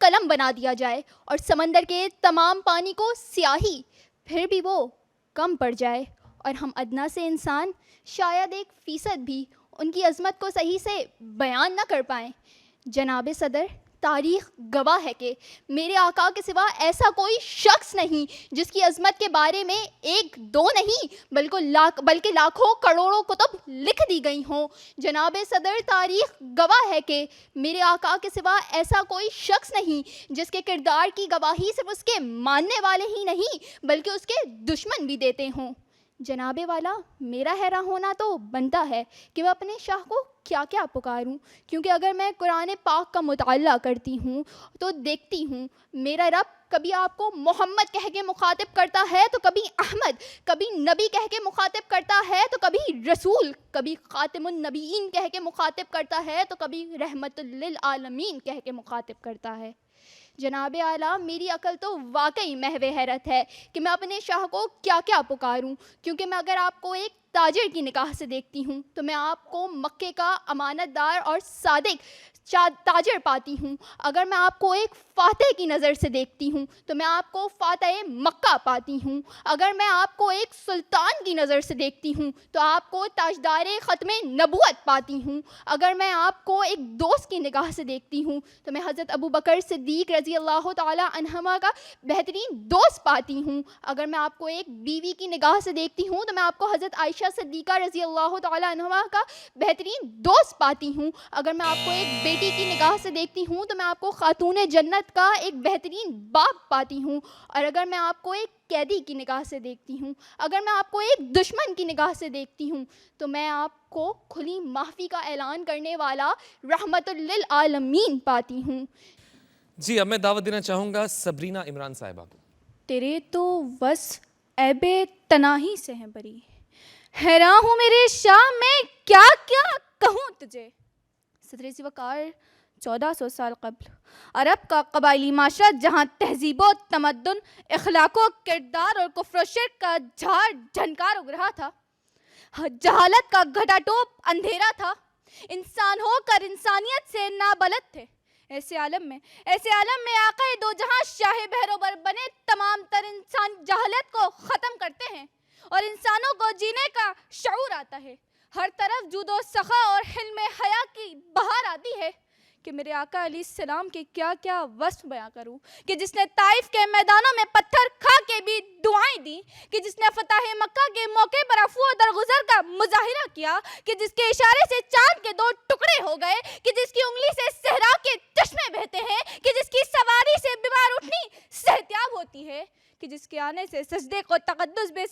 S7: قلم بنا دیا جائے اور سمندر کے تمام پانی کو سیاہی، پھر بھی وہ کم پڑ جائے اور ہم ادنا سے انسان شاید 1% بھی ان کی عظمت کو صحیح سے بیان نہ کر پائیں۔ جناب صدر، تاریخ گواہ ہے کہ میرے آقا کے سوا ایسا کوئی شخص نہیں جس کی عظمت کے بارے میں 1-2 نہیں بلکہ لاکھوں کروڑوں کتب لکھ دی گئی ہوں۔ جناب صدر، تاریخ گواہ ہے کہ میرے آقا کے سوا ایسا کوئی شخص نہیں جس کے کردار کی گواہی صرف اس کے ماننے والے ہی نہیں بلکہ اس کے دشمن بھی دیتے ہوں۔ جناب والا، میرا حیران ہونا تو بنتا ہے کہ میں اپنے شاہ کو کیا کیا پکاروں، کیونکہ اگر میں قرآن پاک کا مطالعہ کرتی ہوں تو دیکھتی ہوں میرا رب کبھی آپ کو محمد کہہ کے مخاطب کرتا ہے تو کبھی احمد، کبھی نبی کہہ کے مخاطب کرتا ہے تو کبھی رسول، کبھی خاتم النبیین کہہ کے مخاطب کرتا ہے تو کبھی رحمت للعالمین کہہ کے مخاطب کرتا ہے۔ جناب اعلیٰ، میری عقل تو واقعی محو حیرت ہے کہ میں اپنے شاہ کو کیا کیا پکاروں، کیونکہ میں اگر آپ کو ایک تاجر کی نگاہ سے دیکھتی ہوں تو میں آپ کو مکے کا امانت دار اور صادق تاجر پاتی ہوں، اگر میں آپ کو ایک فاتح کی نظر سے دیکھتی ہوں تو میں آپ کو فاتح مکہ پاتی ہوں، اگر میں آپ کو ایک سلطان کی نظر سے دیکھتی ہوں تو آپ کو تاجدار ختم نبوت پاتی ہوں، اگر میں آپ کو ایک دوست کی نگاہ سے دیکھتی ہوں تو میں حضرت ابو بکر صدیق رضی اللہ تعالی عنہما کا بہترین دوست پاتی ہوں، اگر میں آپ کو ایک بیوی کی نگاہ سے دیکھتی ہوں تو میں آپ کو حضرت عائشہ صدیقہ رضی اللہ تعالی عنہما کا بہترین دوست پاتی ہوں، اگر میں آپ کو ایک بیٹی کی نگاہ سے دیکھتی ہوں تو میں آپ کو خاتون جنت کا ایک بہترین باپ پاتی ہوں، اور اگر میں آپ کو ایک قیدی کی نگاہ سے دیکھتی ہوں، اگر میں آپ کو ایک دشمن کی نگاہ سے دیکھتی ہوں تو میں آپ کو کھلی معافی کا اعلان کرنے والا رحمت للعالمین پاتی ہوں۔
S1: جی، اب میں دعوت دینا چاہوں گا صبرینہ عمران صاحبہ کو۔
S8: تیرے تو بس عیب تناہی سے ہیں بری، حیران ہوں میرے شاہ میں کیا کیا کہوں تجھے۔ صدر وقار 1400 سال قبل عرب کا قبائلی معاشرہ جہاں تہذیب و تمدن، اخلاق و کردار اور کفر و شرک کا جھاڑ جھنکار اگ رہا تھا، جہالت کا گھٹا ٹوپ اندھیرا تھا، انسان ہو کر انسانیت سے نابلد تھے۔ ایسے عالم میں آقا دو جہاں شاہ بہروبر بنے تمام تر انسان جہالت کو ختم کرتے ہیں اور انسانوں کو جینے کا شعور آتا ہے۔ ہر طرف جود و سخا اور حلم حیا کی بہار آتی ہے کہ میرے آقا علیہ السلام کے کیا کیا وصف بیان کروں، کہ جس نے طائف کے میدانوں میں پتھر کھا کے بھی دعائیں دی، کہ جس نے فتح مکہ کے موقع پر عفو و درگزر کا مظاہرہ کیا، کہ جس کے اشارے سے چاند کے 2 ٹکڑے ہو گئے، کہ جس کی انگلی سے صحرا کے چشمے بہتے ہیں، کہ جس کی سواری سے بیمار اٹھنی صحتیاب ہوتی ہے، کہ جس کے آنے سے سجدے کو تقدس، بے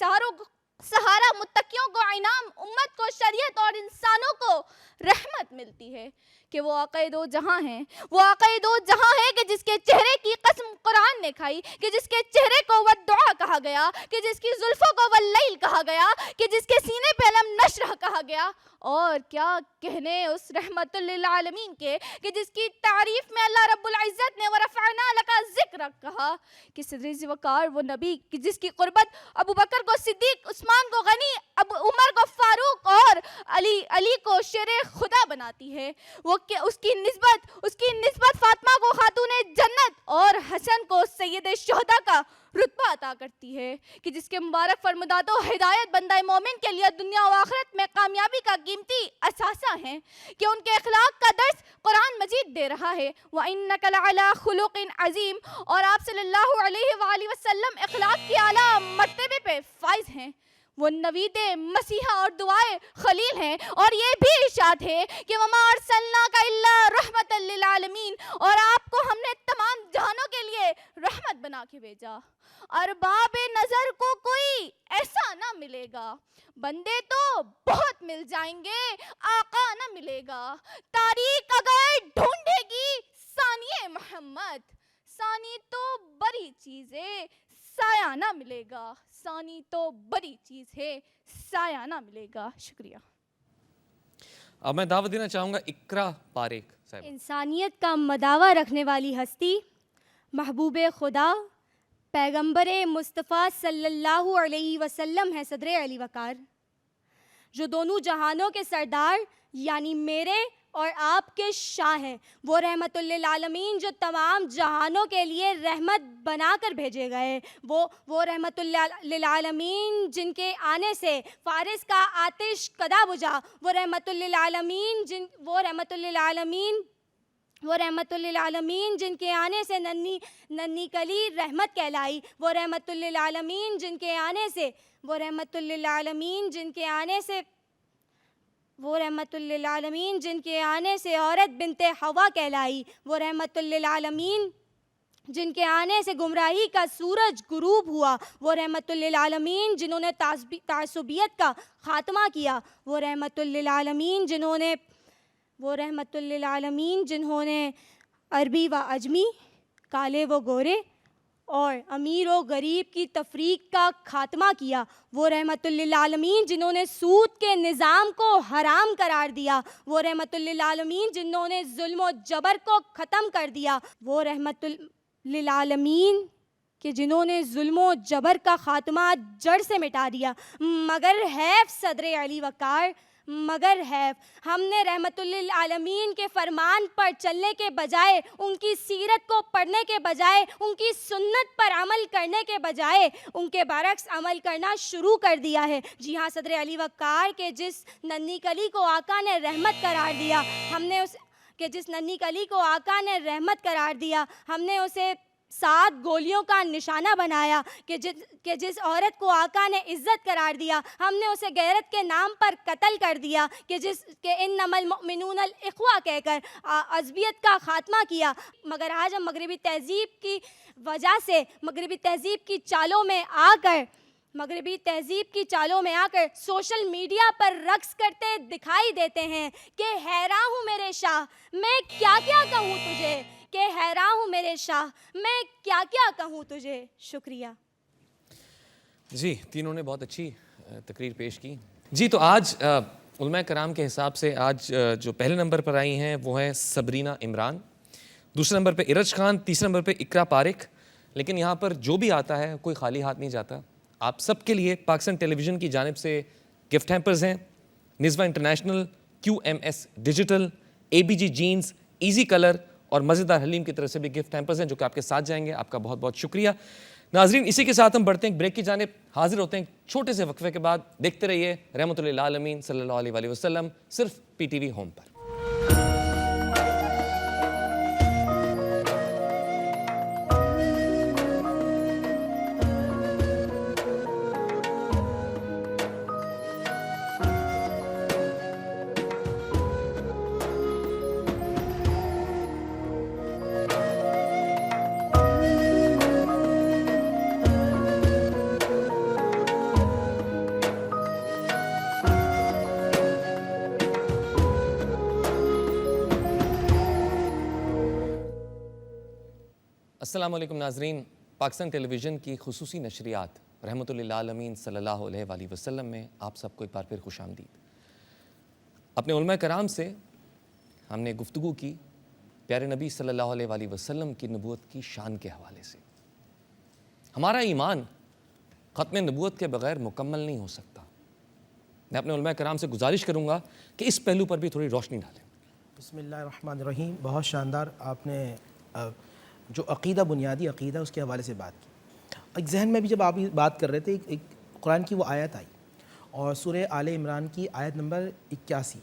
S8: سہارا متقیوں کو انعام، امت کو شریعت اور انسانوں کو رحمت ملتی ہے، کہ وہ آقا دو جہاں ہیں، وہ آقا دو جہاں ہے کہ جس کے چہرے کی قسم قرآن نے کھائی، کہ جس کے چہرے کو والدعا کہا گیا، کہ جس کی زلفوں کو واللیل کہا گیا، کہ جس کے سینے پہ علم نشرح کہا گیا، اور کیا کہنے اس رحمت للعالمین کے، کہ جس کی تعریف میں اللہ رب العزت نے ورفعنا لک ذکرک کہا، کہ صدر وقار وہ نبی کہ جس کی قربت ابو بکر کو صدیق، عثمان کو غنی، عمر کو فاروق اور علی کو شیر خدا بناتی ہے، وہ کہ اس کی نسبت فاطمہ کو خاتون جنت اور حسن کو سید شہداء کا رتبہ عطا کرتی ہے، کہ جس کے مبارک فرمودات و ہدایت بندہ مومن کے لیے دنیا و آخرت میں کامیابی کا قیمتی اثاثہ ہیں، کہ ان کے اخلاق کا درس قرآن مجید دے رہا ہے، وَإِنَّكَ لَعَلَىٰ خُلُقٍ عَظِيمٍ، اور آپ صلی اللہ علیہ وآلہ وسلم اخلاق کی اعلیٰ مرتبے پہ فائز ہیں، وہ نوید مسیحا اور دعائے خلیل ہیں، اور یہ بھی ارشاد ہے کہ وَمَا أَرْسَلْنَاكَ إِلَّا رَحْمَةً لِّلْعَالَمِينَ، اور آپ کو ہم نے تمام جہانوں کے لیے رحمت بنا کے بھیجا۔ ارباب نظر کو کوئی ایسا نہ ملے گا، بندے تو بہت مل جائیں گے، آقا نہ ملے گا، تاریخ اگر ڈھونڈے گی ثانی محمد، ثانی تو بڑی چیز ہے سایہ نہ ملے گا، ثانی تو بڑی چیز ہے سایہ نہ ملے گا۔ شکریہ۔
S1: اب میں دعوت دینا چاہوں گا اقرا پاریک صاحب۔
S9: انسانیت کا مداوع رکھنے والی ہستی، محبوب خدا، پیغمبر مصطفیٰ صلی اللہ علیہ وسلم ہے صدر علی وقار، جو دونوں جہانوں کے سردار یعنی میرے اور آپ کے شاہ ہیں، وہ رحمت للعالمین جو تمام جہانوں کے لیے رحمت بنا کر بھیجے گئے، وہ رحمت للعالمین جن کے آنے سے فارس کا آتش کدا بجھا، وہ رحمت للعالمین جن کے آنے سے ننھی کلی رحمت کہلائی، وہ رحمت للعالمین جن کے آنے سے عورت بنت حوا کہلائی، وہ رحمت للعالمین جن کے آنے سے گمراہی کا سورج غروب ہوا، وہ رحمت للعالمین جنہوں نے تعصبیت کا خاتمہ کیا، وہ رحمت للعالمین جنہوں نے عربی و عجمی، کالے و گورے اور امیر و غریب کی تفریق کا خاتمہ کیا، وہ رحمت للعالمین جنہوں نے سود کے نظام کو حرام قرار دیا، وہ رحمت للعالمین جنہوں نے ظلم و جبر کو ختم کر دیا، وہ رحمت للعالمین کہ جنہوں نے ظلم و جبر کا خاتمہ جڑ سے مٹا دیا۔ مگر حیف صدر علی وقار، مگر حیف ہم نے رحمت للعالمین کے فرمان پر چلنے کے بجائے، ان کی سیرت کو پڑھنے کے بجائے، ان کی سنت پر عمل کرنے کے بجائے ان کے برعکس عمل کرنا شروع کر دیا ہے۔ جی ہاں، صدر علی وقار کے جس ننھی کلی کو آقا نے رحمت قرار دیا، ہم نے اسے 7 گولیوں کا نشانہ بنایا، کہ جس عورت کو آقا نے عزت قرار دیا، ہم نے اسے غیرت کے نام پر قتل کر دیا، کہ انما المؤمنون الاخوہ کہہ کر عصبیت کا خاتمہ کیا۔ مگر آج ہم مغربی تہذیب کی وجہ سے، مغربی تہذیب کی چالوں میں آ کر سوشل میڈیا پر رقص کرتے دکھائی دیتے ہیں کہ حیراں ہوں میرے شاہ میں کیا کیا کہوں تجھے، کہ حیراں ہوں میرے شاہ میں کیا کیا کہوں تجھے۔ شکریہ۔
S1: جی، تینوں نے بہت اچھی تقریر پیش کی۔ جی، تو آج علماء کرام کے حساب سے آج جو پہلے نمبر پر آئی ہیں وہ ہیں صبرینہ عمران، دوسرے نمبر پہ ارج خان، تیسرے نمبر پہ اقرا پارک۔ لیکن یہاں پر جو بھی آتا ہے کوئی خالی ہاتھ نہیں جاتا۔ آپ سب کے لیے پاکستان ٹیلی ویژن کی جانب سے گفٹ ہیمپرز ہیں، نسوہ international, QMS digital, ABG jeans, easy colour اور مزیدار حلیم کی طرف سے بھی گفٹ ہیمپرز ہیں جو کہ آپ کے ساتھ جائیں گے۔ آپ کا بہت بہت شکریہ۔ ناظرین، اسی کے ساتھ ہم بڑھتے ہیں ایک بریک کی جانب، حاضر ہوتے ہیں چھوٹے سے وقفے کے بعد۔ دیکھتے رہیے رحمت للعالمین صلی اللہ علیہ وآلہ وسلم، صرف PTV ہوم پر۔ السلام علیکم ناظرین، پاکستان ٹیلی ویژن کی خصوصی نشریات رحمت للعالمین صلی اللہ علیہ وآلہ وسلم میں آپ سب کو ایک بار پھر خوش آمدید۔ اپنے علماء کرام سے ہم نے گفتگو کی پیارے نبی صلی اللہ علیہ وآلہ وسلم کی نبوت کی شان کے حوالے سے۔ ہمارا ایمان ختم نبوت کے بغیر مکمل نہیں ہو سکتا۔ میں اپنے علماء کرام سے گزارش کروں گا کہ اس پہلو پر بھی تھوڑی روشنی ڈالیں۔
S2: بسم اللہ الرحمن الرحیم۔ بہت شاندار آپ نے جو عقیدہ، بنیادی عقیدہ، اس کے حوالے سے بات کی۔ ایک ذہن میں بھی جب آپ بات کر رہے تھے، ایک قرآن کی وہ آیت آئی، اور سورہ آل عمران کی آیت نمبر 81،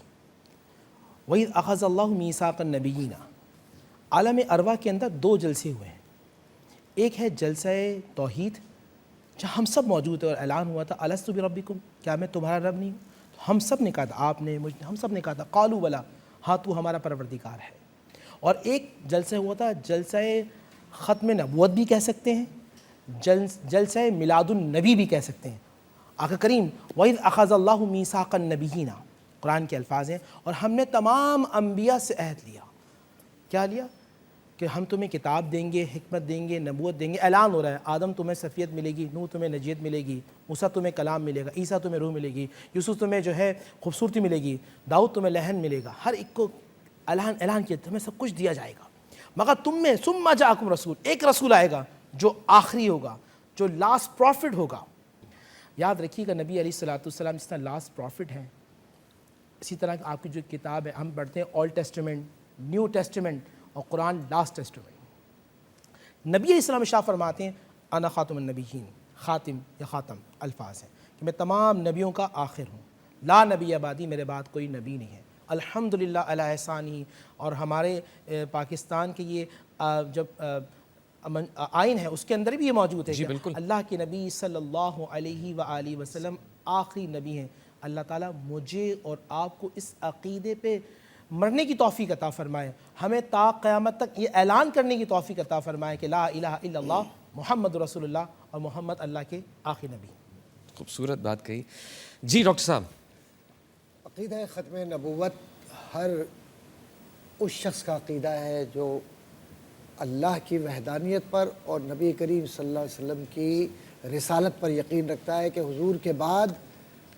S2: وَإِذْ أَخَذَ اللَّهُ مِيثَاقَ النَّبِيِّينَ۔ عالم ارواح کے اندر 2 جلسے ہوئے ہیں۔ ایک ہے جلسہ توحید، جہاں ہم سب موجود ہیں اور اعلان ہوا تھا الست بربکم، کیا میں تمہارا رب نہیں ہوں؟ تو ہم سب نے کہا تھا، آپ نے، مجھ نے، ہم سب نے کہا تھا قالوا بلا، ہاں تو ہمارا پروردگار ہے۔ اور ایک جلسہ ہوا تھا جلسہ ختم نبوت بھی کہہ سکتے ہیں، جلسہ میلاد النبی بھی کہہ سکتے ہیں۔ آقا کریم وَإِذْ أَخَذَ اللَّهُ مِيثَاقَ النَّبِيِّينَ، قرآن کے الفاظ ہیں، اور ہم نے تمام انبیاء سے عہد لیا۔ کیا لیا؟ کہ ہم تمہیں کتاب دیں گے، حکمت دیں گے، نبوت دیں گے۔ اعلان ہو رہا ہے، آدم تمہیں صفیت ملے گی، نوح تمہیں نجیت ملے گی، موسیٰ تمہیں کلام ملے گا، عیسیٰ تمہیں روح ملے گی، یوسف تمہیں جو ہے خوبصورتی ملے گی، داؤد تمہیں لحن ملے گا۔ ہر ایک کو اعلان کیا تمہیں سب کچھ دیا جائے گا، مگر تم میں ثم جاءکم رسول، ایک رسول آئے گا جو آخری ہوگا، جو لاسٹ پروفٹ ہوگا۔ یاد رکھیے گا نبی علیہ الصلوۃ والسلام جس طرح لاسٹ پروفٹ ہیں، اسی طرح آپ کی جو کتاب ہے ہم پڑھتے ہیں اولڈ ٹیسٹمنٹ, نیو ٹیسٹمنٹ اور قرآن لاسٹ ٹیسٹمنٹ. نبی علیہ السلام ارشاد فرماتے ہیں انا خاتم النبیین, خاتم یا خاتم الفاظ ہیں کہ میں تمام نبیوں کا آخر ہوں, لا نبی بعدی, میرے بعد کوئی نبی نہیں ہے. الحمدللہ علی احسانی. اور ہمارے پاکستان کے یہ جب آئین ہے اس کے اندر بھی یہ موجود ہے کہ اللہ کے نبی صلی اللہ علیہ وآلہ وسلم آخری نبی ہیں. اللہ تعالیٰ مجھے اور آپ کو اس عقیدے پہ مرنے کی توفیق عطا فرمائے, ہمیں تا قیامت تک یہ اعلان کرنے کی توفیق عطا فرمائے کہ لا الہ الا اللہ محمد رسول اللہ, اور محمد اللہ کے آخری نبی.
S1: خوبصورت بات کہی. جی ڈاکٹر صاحب.
S3: عقیدہ ختم نبوت ہر اس شخص کا عقیدہ ہے جو اللہ کی وحدانیت پر اور نبی کریم صلی اللہ علیہ وسلم کی رسالت پر یقین رکھتا ہے کہ حضور کے بعد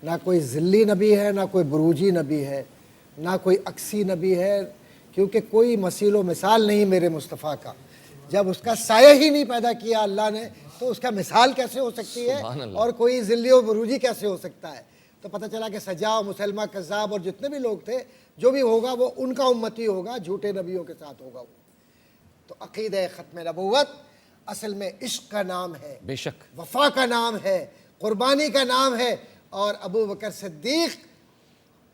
S3: نہ کوئی ذلی نبی ہے, نہ کوئی بروجی نبی ہے, نہ کوئی عکسی نبی ہے, کیونکہ کوئی مثیل و مثال نہیں میرے مصطفیٰ کا. جب اس کا سایہ ہی نہیں پیدا کیا اللہ نے تو اس کا مثال کیسے ہو سکتی ہے, اور کوئی ذلی و بروجی کیسے ہو سکتا ہے. تو پتہ چلا کہ سجا و مسلمہ کذاب اور جتنے بھی لوگ تھے, جو بھی ہوگا وہ ان کا امتی ہوگا, جھوٹے نبیوں کے ساتھ ہوگا وہ. تو عقیدہ ختم نبوت اصل میں عشق کا نام ہے,
S1: بے شک
S3: وفا کا نام ہے, قربانی کا نام ہے. اور ابو بکر صدیق,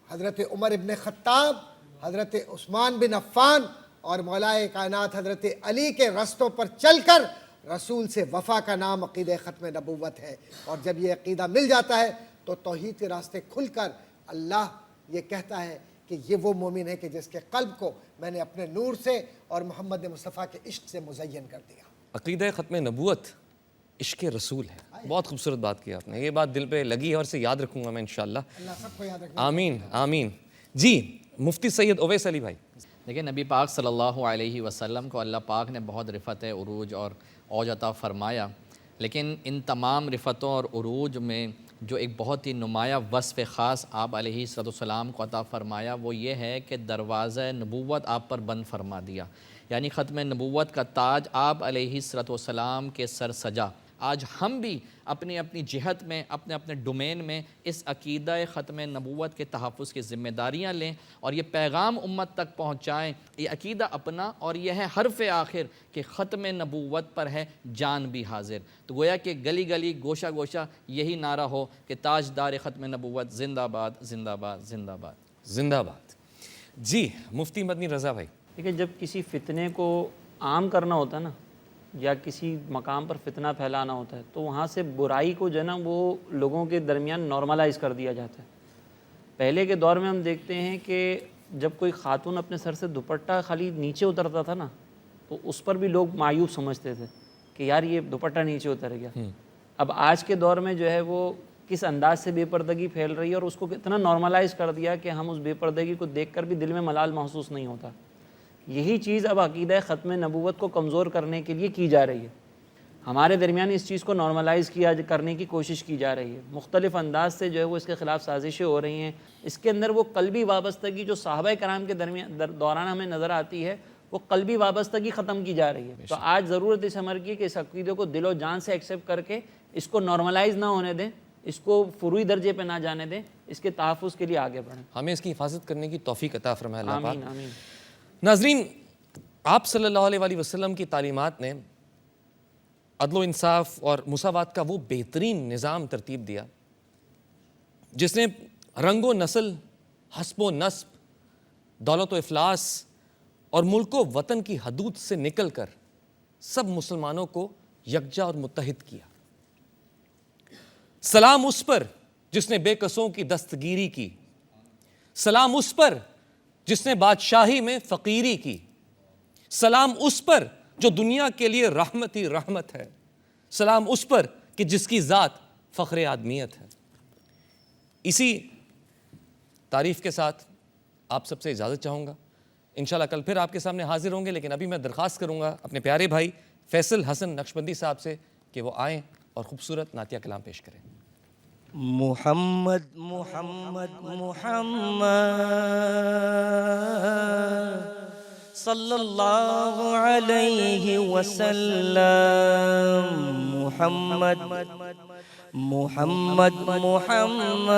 S3: حضرت عمر ابن خطاب, حضرت عثمان بن عفان اور مولائے کائنات حضرت علی کے رستوں پر چل کر رسول سے وفا کا نام عقیدہ ختم نبوت ہے. اور جب یہ عقیدہ مل جاتا ہے تو توحید کے راستے کھل کر اللہ یہ کہتا ہے کہ یہ وہ مومن ہے کہ جس کے قلب کو میں نے اپنے نور سے اور محمد مصطفیٰ کے عشق سے مزین کر دیا.
S1: عقیدہ ختم نبوت عشق رسول ہے. بہت خوبصورت بات کی آپ نے, یہ بات دل پہ لگی ہے اور اسے یاد رکھوں گا میں انشاءاللہ.
S3: اللہ سب کو یاد رکھنا.
S1: آمین آمین. جی مفتی سید اویس علی بھائی.
S4: دیکھیں نبی پاک صلی اللہ علیہ وسلم کو اللہ پاک نے بہت رفت عروج اور اوج عطا فرمایا, لیکن ان تمام رفتوں اور عروج میں جو ایک بہت ہی نمایاں وصف خاص آپ علیہ السلام کو عطا فرمایا وہ یہ ہے کہ دروازہ نبوت آپ پر بند فرما دیا. یعنی ختم نبوت کا تاج آپ علیہ السلام کے سر سجا. آج ہم بھی اپنی اپنی جہت میں, اپنے اپنے ڈومین میں اس عقیدہ ختم نبوت کے تحفظ کی ذمہ داریاں لیں اور یہ پیغام امت تک پہنچائیں. یہ عقیدہ اپنا, اور یہ ہے حرف آخر کہ ختم نبوت پر ہے جان بھی حاضر. تو گویا کہ گلی گلی گوشہ گوشہ یہی نعرہ ہو کہ تاجدار ختم نبوت زندہ باد زندہ باد زندہ باد
S1: زندہ باد. جی مفتی مدنی رضا بھائی.
S5: دیکھیں جب کسی فتنے کو عام کرنا ہوتا ہے نا, یا کسی مقام پر فتنہ پھیلانا ہوتا ہے, تو وہاں سے برائی کو جو ہے نا وہ لوگوں کے درمیان نارملائز کر دیا جاتا ہے. پہلے کے دور میں ہم دیکھتے ہیں کہ جب کوئی خاتون اپنے سر سے دوپٹہ خالی نیچے اترتا تھا نا, تو اس پر بھی لوگ مایوب سمجھتے تھے کہ یار یہ دوپٹہ نیچے اتر گیا. اب آج کے دور میں جو ہے وہ کس انداز سے بے پردگی پھیل رہی ہے, اور اس کو اتنا نارملائز کر دیا کہ ہم اس بے پردگی کو دیکھ کر بھی دل میں ملال محسوس نہیں ہوتا. یہی چیز اب عقیدہ ختم نبوت کو کمزور کرنے کے لیے کی جا رہی ہے. ہمارے درمیان اس چیز کو نارملائز کرنے کی کوشش کی جا رہی ہے. مختلف انداز سے جو ہے وہ اس کے خلاف سازشیں ہو رہی ہیں. اس کے اندر وہ قلبی وابستگی جو صحابہ کرام کے دوران ہمیں نظر آتی ہے, وہ قلبی وابستگی ختم کی جا رہی ہے. تو آج ضرورت اس عمر کی کہ اس عقیدے کو دل و جان سے ایکسیپٹ کر کے اس کو نارملائز نہ ہونے دیں, اس کو فروعی درجے پہ نہ جانے دیں, اس کے تحفظ کے لیے آگے بڑھیں.
S1: ہمیں اس کی حفاظت کرنے کی توفیق عطا فرمائے اللہ پاک.
S5: آمین آمین.
S1: ناظرین, آپ صلی اللہ علیہ وسلم کی تعلیمات نے عدل و انصاف اور مساوات کا وہ بہترین نظام ترتیب دیا جس نے رنگ و نسل, حسب و نسب, دولت و افلاس اور ملک و وطن کی حدود سے نکل کر سب مسلمانوں کو یکجا اور متحد کیا. سلام اس پر جس نے بے کسوں کی دستگیری کی, سلام اس پر جس نے بادشاہی میں فقیری کی, سلام اس پر جو دنیا کے لیے رحمت ہی رحمت ہے, سلام اس پر کہ جس کی ذات فخر آدمیت ہے. اسی تعریف کے ساتھ آپ سب سے اجازت چاہوں گا. انشاءاللہ کل پھر آپ کے سامنے حاضر ہوں گے, لیکن ابھی میں درخواست کروں گا اپنے پیارے بھائی فیصل حسن نقشبندی صاحب سے کہ وہ آئیں اور خوبصورت نعتیہ کلام پیش کریں.
S6: محمد محمد محمد صلی اللہ علیہ وسلم محمد محمد محمد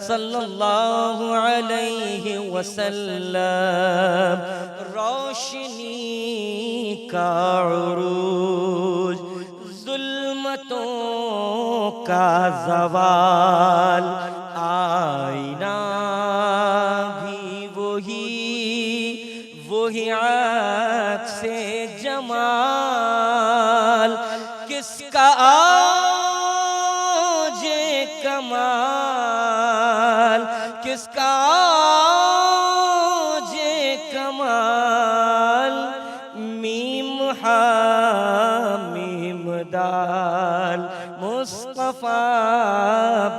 S6: صلی اللہ علیہ وسلم روشنی کا عروج ظلمتوں کا زوال آئینہ بھی وہی عکس جمال کس کا آج کمال کس کا آج کمال میم حامیم دال مصطفیٰ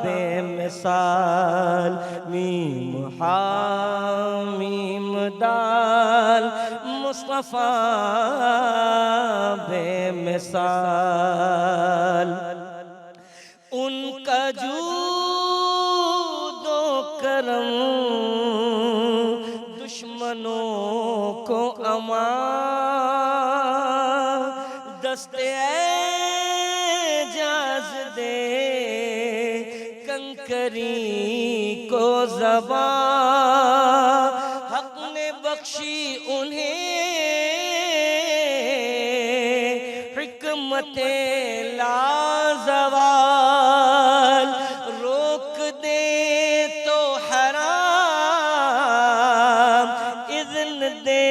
S6: بے مثال میم حامیم دال مصطفیٰ بے مثال ان کا جود و کرم دشمنوں کو امان دست اعجاز دے کنکری کو زبان حق نے بخشی انہیں حکمت لازوال روک دے تو حرام اذن دے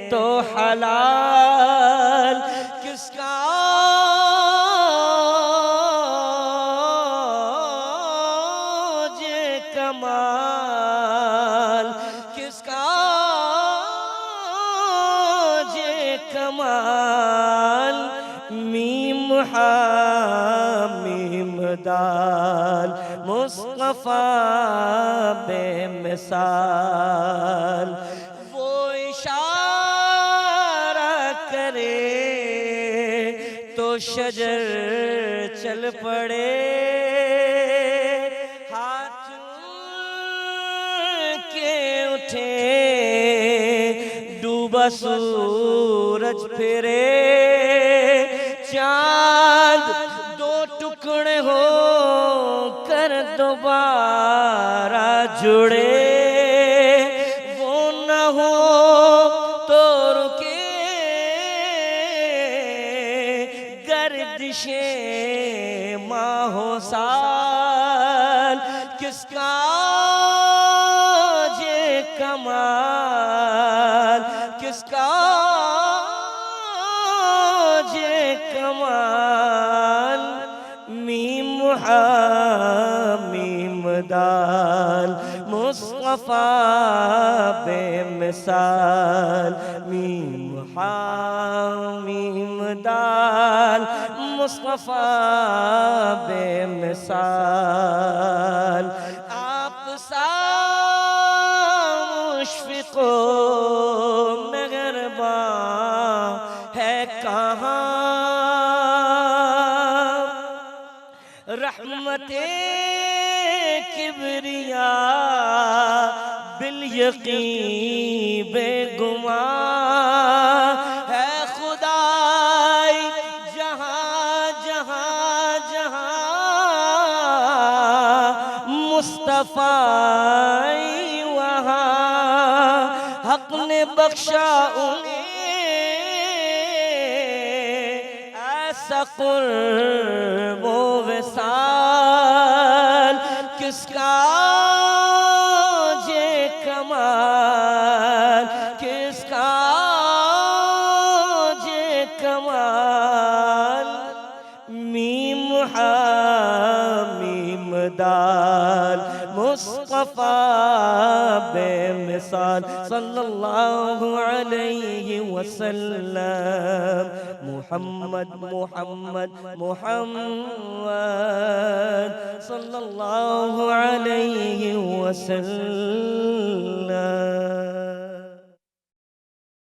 S6: تو حلال کس کا آج کمال کس کا آج کمال میم حامیم دال مصطفیٰ بے مثال وہ اشارہ کرے تو شجر چل پڑے ہاتھ کے اٹھے ڈوبا سورج پھرے چاند دو ٹکڑے ہو کر دوبارہ جڑے وہ نہ ہو تو رکے گردشیں ماہ و سال کس کا آج کمال کس کا آج کمال میم حامیم دال مصطفیٰ بے مثال میم حامیم دال مصطفیٰ بے مثال آپ سا مشفق و مہرباں ہے کہاں رحمت کبریاء بالیقین بے گمان ہے خدائی جہاں جہاں جہاں مصطفیٰ وہاں حق نے بخشا انہیں ایسا قرب و وصال کس کا آج کمال کس کا آج کمال میم حامیم دال مصطفیٰ بے مثال صلی اللہ علیہ وسلم محمد محمد محمد صلی اللہ علیہ وسلم